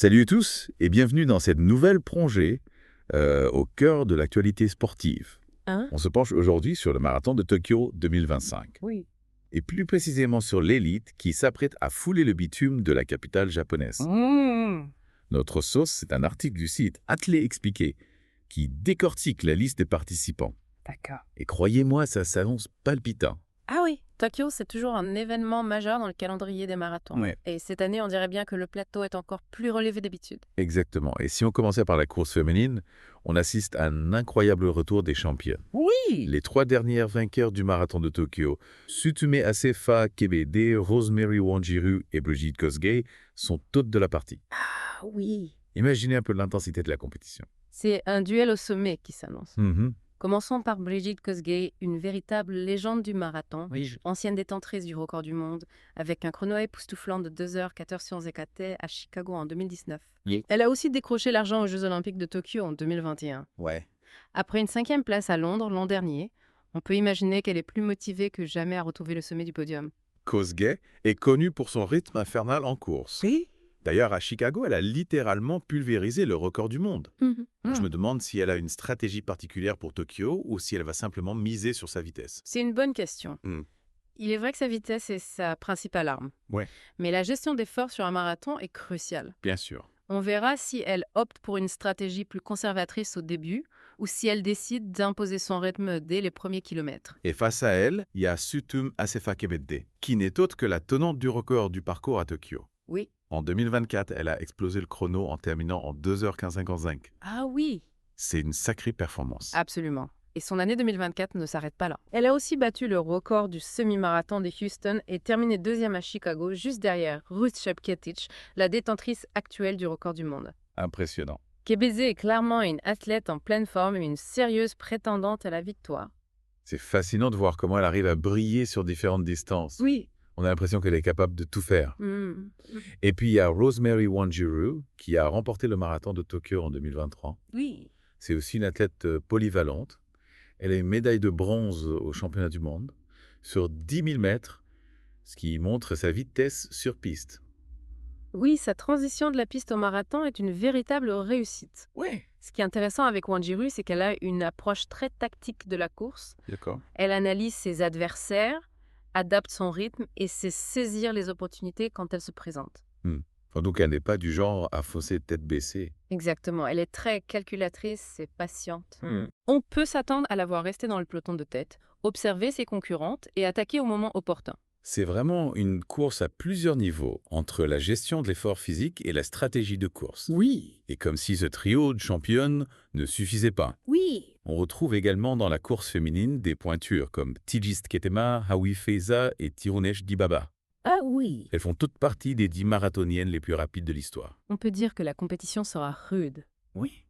Salut à tous et bienvenue dans cette nouvelle plongée au cœur de l'actualité sportive. Hein? On se penche aujourd'hui sur le marathon de Tokyo 2025 Oui. et plus précisément sur l'élite qui s'apprête à fouler le bitume de la capitale japonaise. Mmh. Notre sauce, c'est un article du site Athlé Expliqué qui décortique la liste des participants. D'accord. Et croyez-moi, ça s'annonce palpitant. Ah oui, Tokyo, c'est toujours un événement majeur dans le calendrier des marathons. Ouais. Et cette année, on dirait bien que le plateau est encore plus relevé d'habitude. Exactement. Et si on commençait par la course féminine, on assiste à un incroyable retour des championnes. Oui. Les 3 dernières vainqueurs du marathon de Tokyo, Sutume Asefa Kebede, Rosemary Wanjiru et Brigitte Kosgei, sont toutes de la partie. Ah oui. Imaginez un peu l'intensité de la compétition. C'est un duel au sommet qui s'annonce. Mhm. Commençons par Brigitte Kosgei, une véritable légende du marathon, Oui, ancienne détentrice du record du monde, avec un chrono époustouflant de 2h14 sur Zekate à Chicago en 2019. Oui. Elle a aussi décroché l'argent aux Jeux Olympiques de Tokyo en 2021. Ouais. Après une 5e place à Londres l'an dernier, on peut imaginer qu'elle est plus motivée que jamais à retrouver le sommet du podium. Kosgei est connue pour son rythme infernal en course. oui. D'ailleurs, à Chicago, elle a littéralement pulvérisé le record du monde. Je me demande si elle a une stratégie particulière pour Tokyo ou si elle va simplement miser sur sa vitesse. C'est une bonne question. Hmm. Il est vrai que sa vitesse est sa principale arme. Ouais. Mais la gestion des forces sur un marathon est cruciale. Bien sûr. On verra si elle opte pour une stratégie plus conservatrice au début ou si elle décide d'imposer son rythme dès les premiers kilomètres. Et face à elle, il y a Sutum Asefa Kebede, qui n'est autre que la tenante du record du parcours à Tokyo. Oui. En 2024, elle a explosé le chrono en terminant en 2h15,55. Ah oui, C'est une sacrée performance. absolument. Et son année 2024 ne s'arrête pas là. Elle a aussi battu le record du semi-marathon de Houston et terminé 2e à Chicago, juste derrière Ruth Shepketic, la détentrice actuelle du record du monde. Impressionnant. Kebede est clairement une athlète en pleine forme et une sérieuse prétendante à la victoire. C'est fascinant de voir comment elle arrive à briller sur différentes distances. Oui. On a l'impression qu'elle est capable de tout faire. Hmm. Et puis il y a Rosemary Wanjiru, qui a remporté le marathon de Tokyo en 2023. Oui. C'est aussi une athlète polyvalente. Elle a une médaille de bronze au championnat du monde sur 10 000 mètres, ce qui montre sa vitesse sur piste. Oui, sa transition de la piste au marathon est une véritable réussite. Ouais. Ce qui est intéressant avec Wanjiru, c'est qu'elle a une approche très tactique de la course. D'accord. Elle analyse ses adversaires, adapte son rythme et sait saisir les opportunités quand elles se présentent. Donc elle n'est pas du genre à foncer tête baissée. Exactement, elle est très calculatrice et patiente. On peut s'attendre à la voir rester dans le peloton de tête, observer ses concurrentes et attaquer au moment opportun. C'est vraiment une course à plusieurs niveaux, entre la gestion de l'effort physique et la stratégie de course. Oui. Et comme si ce trio de championnes ne suffisait pas. Oui. On retrouve également dans la course féminine des pointures comme Tigist Ketema, Hawi Feza et Tirunesh Dibaba. Ah oui. Elles font toutes partie des 10 marathoniennes les plus rapides de l'histoire. On peut dire que la compétition sera rude. Oui.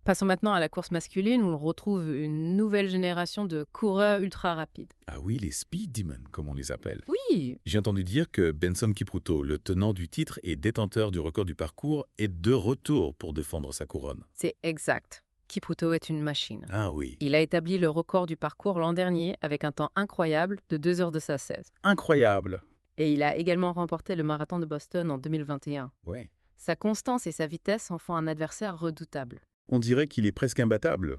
Passons maintenant à la course masculine où on retrouve une nouvelle génération de coureurs ultra rapides. Ah oui, les Speed Demons, comme on les appelle. Oui. J'ai entendu dire que Benson Kipruto, le tenant du titre et détenteur du record du parcours, est de retour pour défendre sa couronne. C'est exact. Kipruto est une machine. Ah oui. Il a établi le record du parcours l'an dernier avec un temps incroyable de 2h16. Incroyable. Et il a également remporté le marathon de Boston en 2021. Ouais. Sa constance et sa vitesse en font un adversaire redoutable. On dirait qu'il est presque imbattable.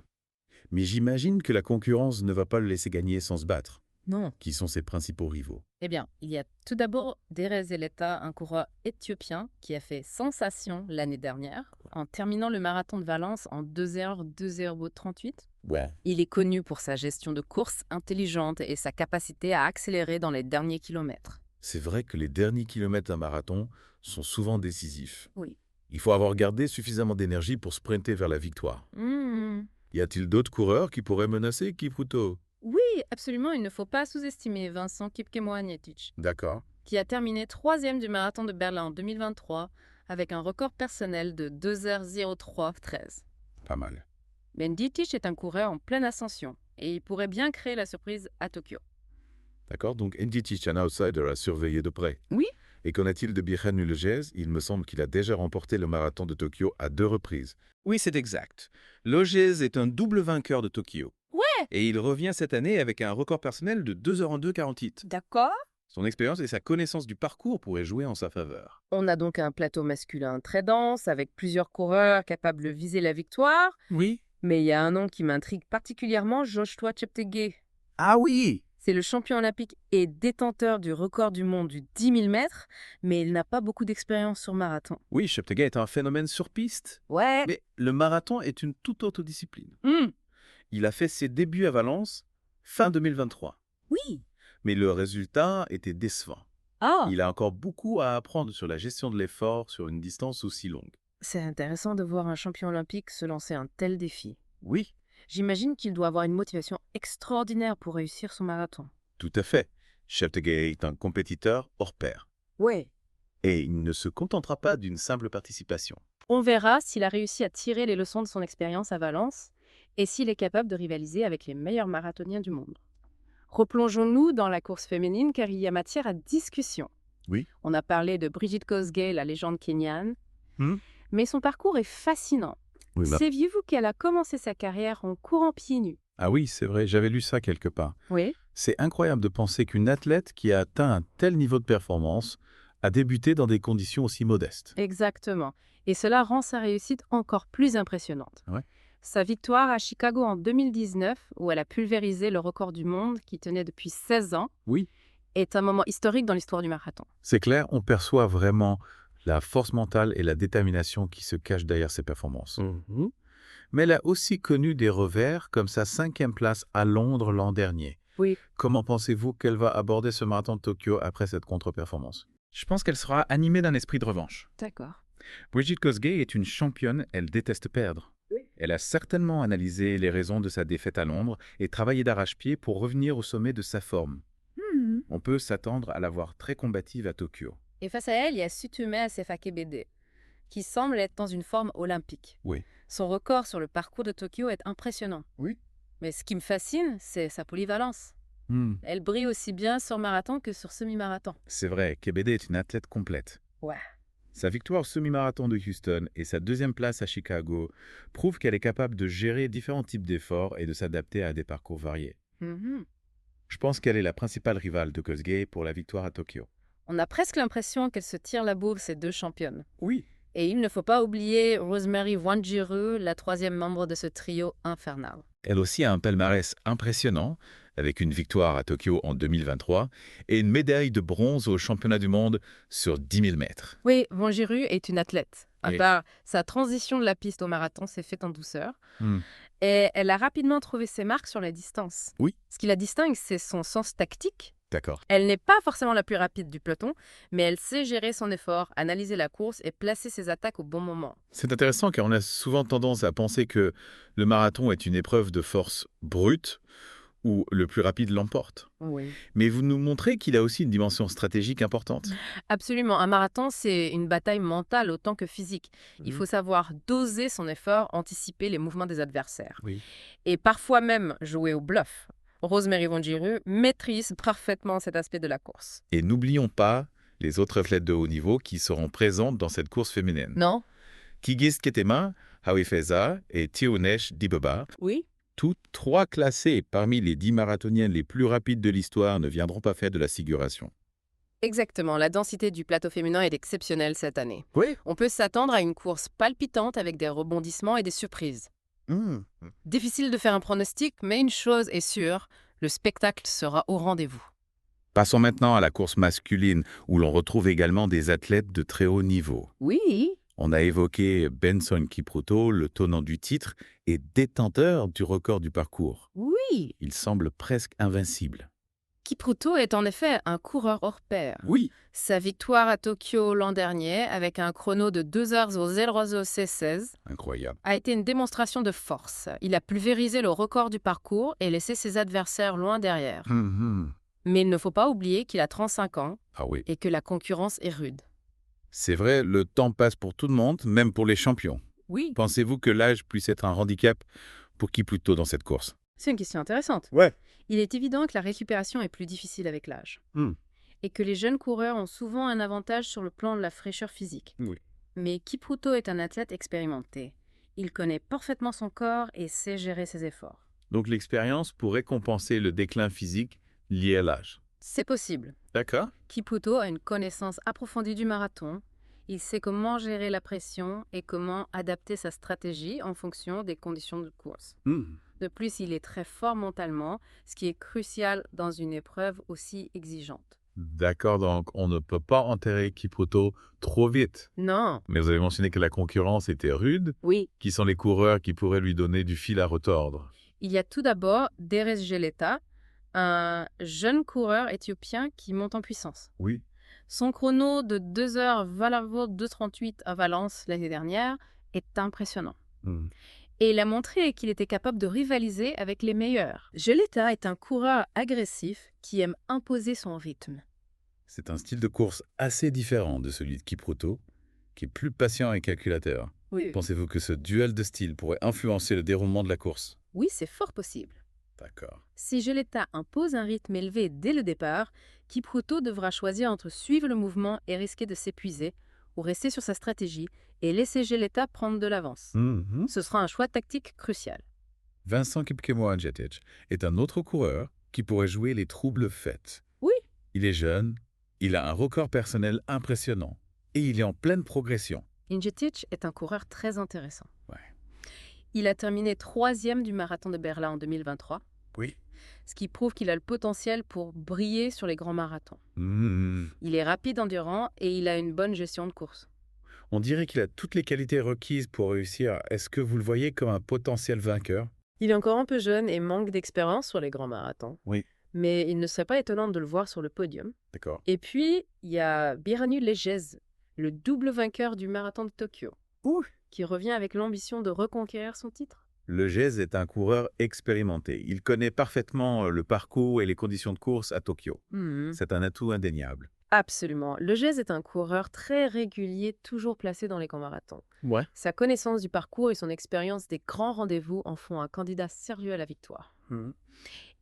Mais j'imagine que la concurrence ne va pas le laisser gagner sans se battre. Non. Qui sont ses principaux rivaux? Eh bien, il y a tout d'abord Derez Eleta, un coureur éthiopien qui a fait sensation l'année dernière en terminant le marathon de Valence en 2h38. Ouais. Il est connu pour sa gestion de course intelligente et sa capacité à accélérer dans les derniers kilomètres. C'est vrai que les derniers kilomètres d'un marathon sont souvent décisifs. Oui. Il faut avoir gardé suffisamment d'énergie pour sprinter vers la victoire. Y a-t-il d'autres coureurs qui pourraient menacer Kipruto? Oui, absolument, il ne faut pas sous-estimer Vincent Kipkemoanietic, D'accord. qui a terminé 3e du marathon de Berlin en 2023 avec un record personnel de 2h03,13. Pas mal. Benditic est un coureur en pleine ascension et il pourrait bien créer la surprise à Tokyo. D'accord, donc Nditi, un outsider à surveiller de près. Oui. Et qu'en est-il de Birhan Ulgez? Il me semble qu'il a déjà remporté le marathon de Tokyo à 2 reprises. Oui, c'est exact. Logez est un double vainqueur de Tokyo. Ouais. Et il revient cette année avec un record personnel de 2h02,48. D'accord. Son expérience et sa connaissance du parcours pourraient jouer en sa faveur. On a donc un plateau masculin très dense, avec plusieurs coureurs capables de viser la victoire. Oui. Mais il y a un nom qui m'intrigue particulièrement, Joshua Cheptegei. Ah oui! C'est le champion olympique et détenteur du record du monde du 10 000 mètres, mais il n'a pas beaucoup d'expérience sur marathon. Oui, Cheptegei est un phénomène sur piste. Ouais. Mais le marathon est une toute autre discipline. Hmm. Il a fait ses débuts à Valence fin 2023. Oui. Mais le résultat était décevant. Ah. Il a encore beaucoup à apprendre sur la gestion de l'effort sur une distance aussi longue. C'est intéressant de voir un champion olympique se lancer un tel défi. Oui, J'imagine qu'il doit avoir une motivation extraordinaire pour réussir son marathon. tout à fait. Cheptegei est un compétiteur hors pair. Ouais. Et il ne se contentera pas d'une simple participation. On verra s'il a réussi à tirer les leçons de son expérience à Valence et s'il est capable de rivaliser avec les meilleurs marathoniens du monde. Replongeons-nous dans la course féminine car il y a matière à discussion. Oui. On a parlé de Brigid Kosgei, la légende kenyane, Hmm. mais son parcours est fascinant. Oui, Saviez-vous qu'elle a commencé sa carrière en courant pieds nus? Ah oui, c'est vrai, j'avais lu ça quelque part. Oui. C'est incroyable de penser qu'une athlète qui a atteint un tel niveau de performance a débuté dans des conditions aussi modestes. Exactement. Et cela rend sa réussite encore plus impressionnante. Ouais. Sa victoire à Chicago en 2019, où elle a pulvérisé le record du monde qui tenait depuis 16 ans, Oui. est un moment historique dans l'histoire du marathon. C'est clair, on perçoit vraiment la force mentale et la détermination qui se cachent derrière ses performances. Mais elle a aussi connu des revers, comme sa 5e place à Londres l'an dernier. Oui. Comment pensez-vous qu'elle va aborder ce marathon de Tokyo après cette contre-performance? Je pense qu'elle sera animée d'un esprit de revanche. D'accord. Brigid Kosgei est une championne, elle déteste perdre. Oui. Elle a certainement analysé les raisons de sa défaite à Londres et travaillé d'arrache-pied pour revenir au sommet de sa forme. On peut s'attendre à la voir très combative à Tokyo. Et face à elle, il y a Sutume Asefakebede, qui semble être dans une forme olympique. Oui. Son record sur le parcours de Tokyo est impressionnant. Oui. Mais ce qui me fascine, c'est sa polyvalence. Hmm. Elle brille aussi bien sur marathon que sur semi-marathon. C'est vrai, Kebede est une athlète complète. Ouais. Sa victoire au semi-marathon de Houston et sa 2e place à Chicago prouvent qu'elle est capable de gérer différents types d'efforts et de s'adapter à des parcours variés. Mhm. Je pense qu'elle est la principale rivale de Kosgei pour la victoire à Tokyo. On a presque l'impression qu'elles se tirent la bourre, ces deux championnes. Oui. Et il ne faut pas oublier Rosemary Wanjiru, la 3e membre de ce trio infernal. Elle aussi a un palmarès impressionnant, avec une victoire à Tokyo en 2023 et une médaille de bronze au championnat du monde sur 10 000 mètres. Oui, Wanjiru est une athlète. À Oui. part sa transition de la piste au marathon s'est faite en douceur. Hmm. Et elle a rapidement trouvé ses marques sur la distance. Oui. Ce qui la distingue, c'est son sens tactique. D'accord. Elle n'est pas forcément la plus rapide du peloton, mais elle sait gérer son effort, analyser la course et placer ses attaques au bon moment. C'est intéressant car on a souvent tendance à penser que le marathon est une épreuve de force brute où le plus rapide l'emporte. Oui. Mais vous nous montrez qu'il a aussi une dimension stratégique importante. Absolument. Un marathon, c'est une bataille mentale autant que physique. Il faut savoir doser son effort, anticiper les mouvements des adversaires. Oui. Et parfois même jouer au bluff. Rosemary Wanjiru maîtrise parfaitement cet aspect de la course. Et n'oublions pas les autres athlètes de haut niveau qui seront présentes dans cette course féminine. Non? Kigis Ketema, Hawi Feza et Tiounesh Dibeba, Oui. toutes 3 classées parmi les 10 marathoniennes les plus rapides de l'histoire, ne viendront pas faire de la figuration. Exactement. La densité du plateau féminin est exceptionnelle cette année. Oui. On peut s'attendre à une course palpitante avec des rebondissements et des surprises. Difficile de faire un pronostic, mais une chose est sûre, le spectacle sera au rendez-vous. Passons maintenant à la course masculine, où l'on retrouve également des athlètes de très haut niveau. Oui. On a évoqué Benson Kipruto, le tenant du titre et détenteur du record du parcours. Oui. Il semble presque invincible. Kipruto est en effet un coureur hors pair. Oui. Sa victoire à Tokyo l'an dernier, avec un chrono de 2h00C16, Incroyable. a été une démonstration de force. Il a pulvérisé le record du parcours et laissé ses adversaires loin derrière. Mais il ne faut pas oublier qu'il a 35 ans Ah oui. et que la concurrence est rude. C'est vrai, le temps passe pour tout le monde, même pour les champions. Oui. Pensez-vous que l'âge puisse être un handicap pour Kipruto dans cette course? C'est une question intéressante. Ouais. Il est évident que la récupération est plus difficile avec l'âge. Et que les jeunes coureurs ont souvent un avantage sur le plan de la fraîcheur physique. Oui. Mais Kipruto est un athlète expérimenté. Il connaît parfaitement son corps et sait gérer ses efforts. Donc l'expérience pourrait compenser le déclin physique lié à l'âge. C'est possible. D'accord. Kipruto a une connaissance approfondie du marathon. Il sait comment gérer la pression et comment adapter sa stratégie en fonction des conditions de course. De plus, il est très fort mentalement, ce qui est crucial dans une épreuve aussi exigeante. D'accord, donc on ne peut pas enterrer Kipruto trop vite. Non. Mais vous avez mentionné que la concurrence était rude. Oui. Qui sont les coureurs qui pourraient lui donner du fil à retordre? Il y a tout d'abord Deres Geleta, un jeune coureur éthiopien qui monte en puissance. Oui. Son chrono de 2h Valavo 2:38 à Valence l'année dernière est impressionnant. Et il a montré qu'il était capable de rivaliser avec les meilleurs. Geleta est un coureur agressif qui aime imposer son rythme. C'est un style de course assez différent de celui de Kipruto, qui est plus patient et calculateur. Oui. Pensez-vous que ce duel de style pourrait influencer le déroulement de la course? Oui, c'est fort possible. D'accord. Si Geleta impose un rythme élevé dès le départ, Kipruto devra choisir entre suivre le mouvement et risquer de s'épuiser, ou rester sur sa stratégie et laisser Geleta prendre de l'avance. Ce sera un choix tactique crucial. Vincent Kipkemoa-Jetic est un autre coureur qui pourrait jouer les troubles faits. Oui. Il est jeune, il a un record personnel impressionnant et il est en pleine progression. Injetic est un coureur très intéressant. Ouais. Il a terminé 3e du marathon de Berlin en 2023. Oui. Ce qui prouve qu'il a le potentiel pour briller sur les grands marathons. Il est rapide endurant et il a une bonne gestion de course. On dirait qu'il a toutes les qualités requises pour réussir. Est-ce que vous le voyez comme un potentiel vainqueur? Il est encore un peu jeune et manque d'expérience sur les grands marathons. Oui. Mais il ne serait pas étonnant de le voir sur le podium. D'accord. Et puis, il y a Birhanu Legez, le double vainqueur du marathon de Tokyo, qui revient avec l'ambition de reconquérir son titre. Legez est un coureur expérimenté. Il connaît parfaitement le parcours et les conditions de course à Tokyo. C'est un atout indéniable. Absolument. Legez est un coureur très régulier, toujours placé dans les grands marathons. Ouais. Sa connaissance du parcours et son expérience des grands rendez-vous en font un candidat sérieux à la victoire.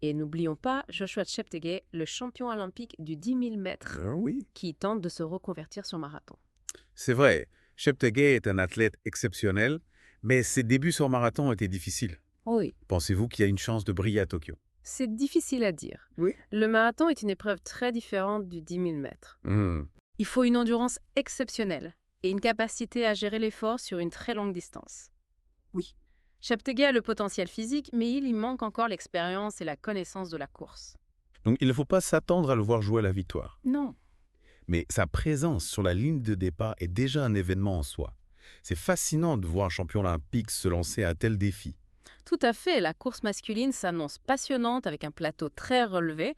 Et n'oublions pas Joshua Cheptegei, le champion olympique du 10 000 mètres, qui tente de se reconvertir sur marathon. C'est vrai, Cheptegei est un athlète exceptionnel, mais ses débuts sur marathon ont été difficiles. Oui. Pensez-vous qu'il y a une chance de briller à Tokyo? C'est difficile à dire. Oui. Le marathon est une épreuve très différente du 10 000 mètres. Il faut une endurance exceptionnelle et une capacité à gérer l'effort sur une très longue distance. Oui. Cheptegei a le potentiel physique, mais il y manque encore l'expérience et la connaissance de la course. Donc il ne faut pas s'attendre à le voir jouer à la victoire. Non. Mais sa présence sur la ligne de départ est déjà un événement en soi. C'est fascinant de voir un champion olympique se lancer à un tel défi. Tout à fait, la course masculine s'annonce passionnante avec un plateau très relevé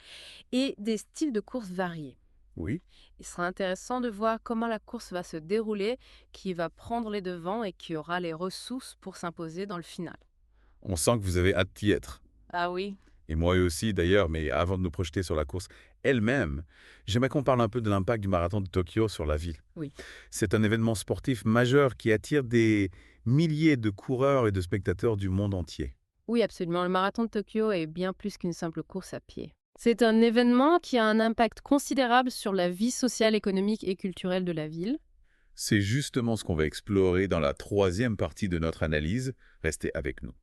et des styles de course variés. Oui. Il sera intéressant de voir comment la course va se dérouler, qui va prendre les devants et qui aura les ressources pour s'imposer dans le final. On sent que vous avez hâte d'y être. Ah oui. Et moi aussi d'ailleurs, mais avant de nous projeter sur la course elle-même, j'aimerais qu'on parle un peu de l'impact du marathon de Tokyo sur la ville. Oui. C'est un événement sportif majeur qui attire des milliers de coureurs et de spectateurs du monde entier. Oui, absolument. Le marathon de Tokyo est bien plus qu'une simple course à pied. C'est un événement qui a un impact considérable sur la vie sociale, économique et culturelle de la ville. C'est justement ce qu'on va explorer dans la troisième partie de notre analyse. Restez avec nous.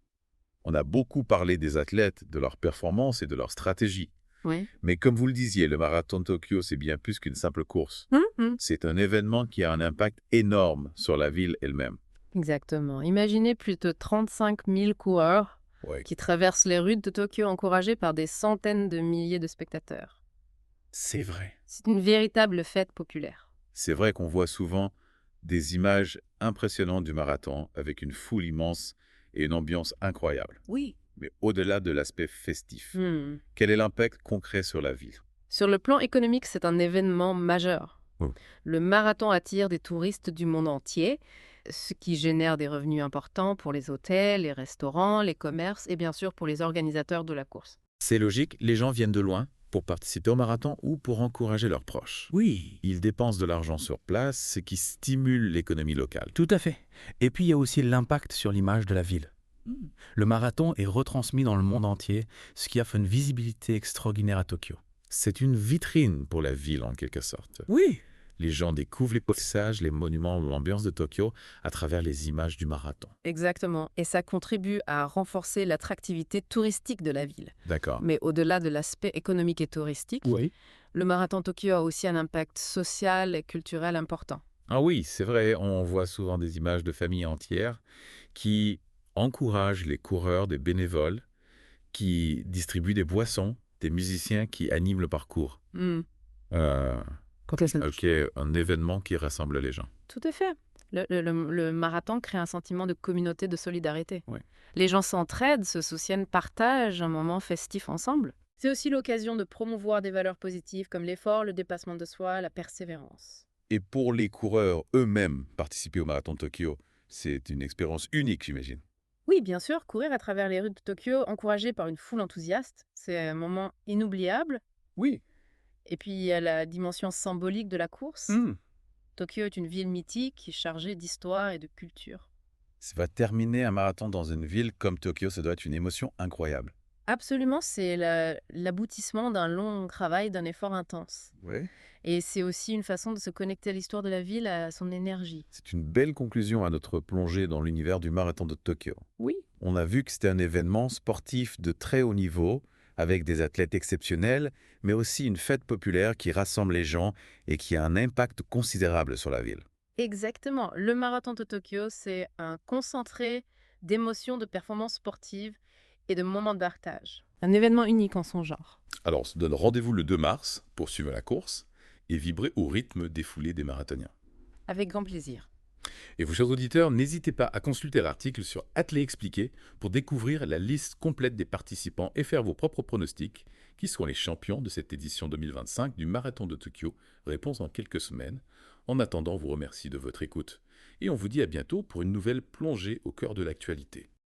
On a beaucoup parlé des athlètes, de leurs performances et de leurs stratégies. Oui. Mais comme vous le disiez, le marathon de Tokyo, c'est bien plus qu'une simple course. C'est un événement qui a un impact énorme sur la ville elle-même. Exactement. Imaginez plus de 35 000 coureurs qui traversent les rues de Tokyo encouragés par des centaines de milliers de spectateurs. C'est vrai. C'est une véritable fête populaire. C'est vrai qu'on voit souvent des images impressionnantes du marathon avec une foule immense et une ambiance incroyable. Oui. Mais au-delà de l'aspect festif, quel est l'impact concret sur la ville? Sur le plan économique, c'est un événement majeur. Le marathon attire des touristes du monde entier, ce qui génère des revenus importants pour les hôtels, les restaurants, les commerces et bien sûr pour les organisateurs de la course. C'est logique, les gens viennent de loin pour participer au marathon ou pour encourager leurs proches. Oui. Ils dépensent de l'argent sur place, ce qui stimule l'économie locale. Tout à fait. Et puis il y a aussi l'impact sur l'image de la ville. Le marathon est retransmis dans le monde entier, ce qui offre une visibilité extraordinaire à Tokyo. C'est une vitrine pour la ville en quelque sorte. Oui. Les gens découvrent les paysages, les monuments, l'ambiance de Tokyo à travers les images du marathon. Exactement. Et ça contribue à renforcer l'attractivité touristique de la ville. D'accord. Mais au-delà de l'aspect économique et touristique, Le marathon de Tokyo a aussi un impact social et culturel important. Ah oui, c'est vrai, on voit souvent des images de familles entières qui encouragent les coureurs, des bénévoles, qui distribuent des boissons, des musiciens qui animent le parcours. Hmm. Euh, Quand est-ce que- ok, un événement qui rassemble les gens. Tout à fait. Le marathon crée un sentiment de communauté, de solidarité. Ouais. Les gens s'entraident, se soutiennent, partagent un moment festif ensemble. C'est aussi l'occasion de promouvoir des valeurs positives comme l'effort, le dépassement de soi, la persévérance. Et pour les coureurs eux-mêmes, participer au marathon de Tokyo, c'est une expérience unique, j'imagine. Oui, bien sûr, courir à travers les rues de Tokyo, encouragé par une foule enthousiaste, c'est un moment inoubliable. Oui. Et puis, il y a la dimension symbolique de la course. Hmm. Tokyo est une ville mythique qui est chargée d'histoire et de culture. Ça va terminer un marathon dans une ville comme Tokyo, ça doit être une émotion incroyable. Absolument, c'est l'aboutissement d'un long travail, d'un effort intense. Ouais. Et c'est aussi une façon de se connecter à l'histoire de la ville, à son énergie. C'est une belle conclusion à notre plongée dans l'univers du marathon de Tokyo. Oui. On a vu que c'était un événement sportif de très haut niveau, avec des athlètes exceptionnels, mais aussi une fête populaire qui rassemble les gens et qui a un impact considérable sur la ville. Exactement. Le marathon de Tokyo, c'est un concentré d'émotions, de performances sportives et de moments de partage. Un événement unique en son genre. Alors, on se donne rendez-vous le 2 mars pour suivre la course et vibrer au rythme des foulées des marathoniens. Avec grand plaisir. Et vous, chers auditeurs, n'hésitez pas à consulter l'article sur Athlé Expliqué pour découvrir la liste complète des participants et faire vos propres pronostics. Qui seront les champions de cette édition 2025 du Marathon de Tokyo? Réponse en quelques semaines. En attendant, on vous remercie de votre écoute. Et on vous dit à bientôt pour une nouvelle plongée au cœur de l'actualité.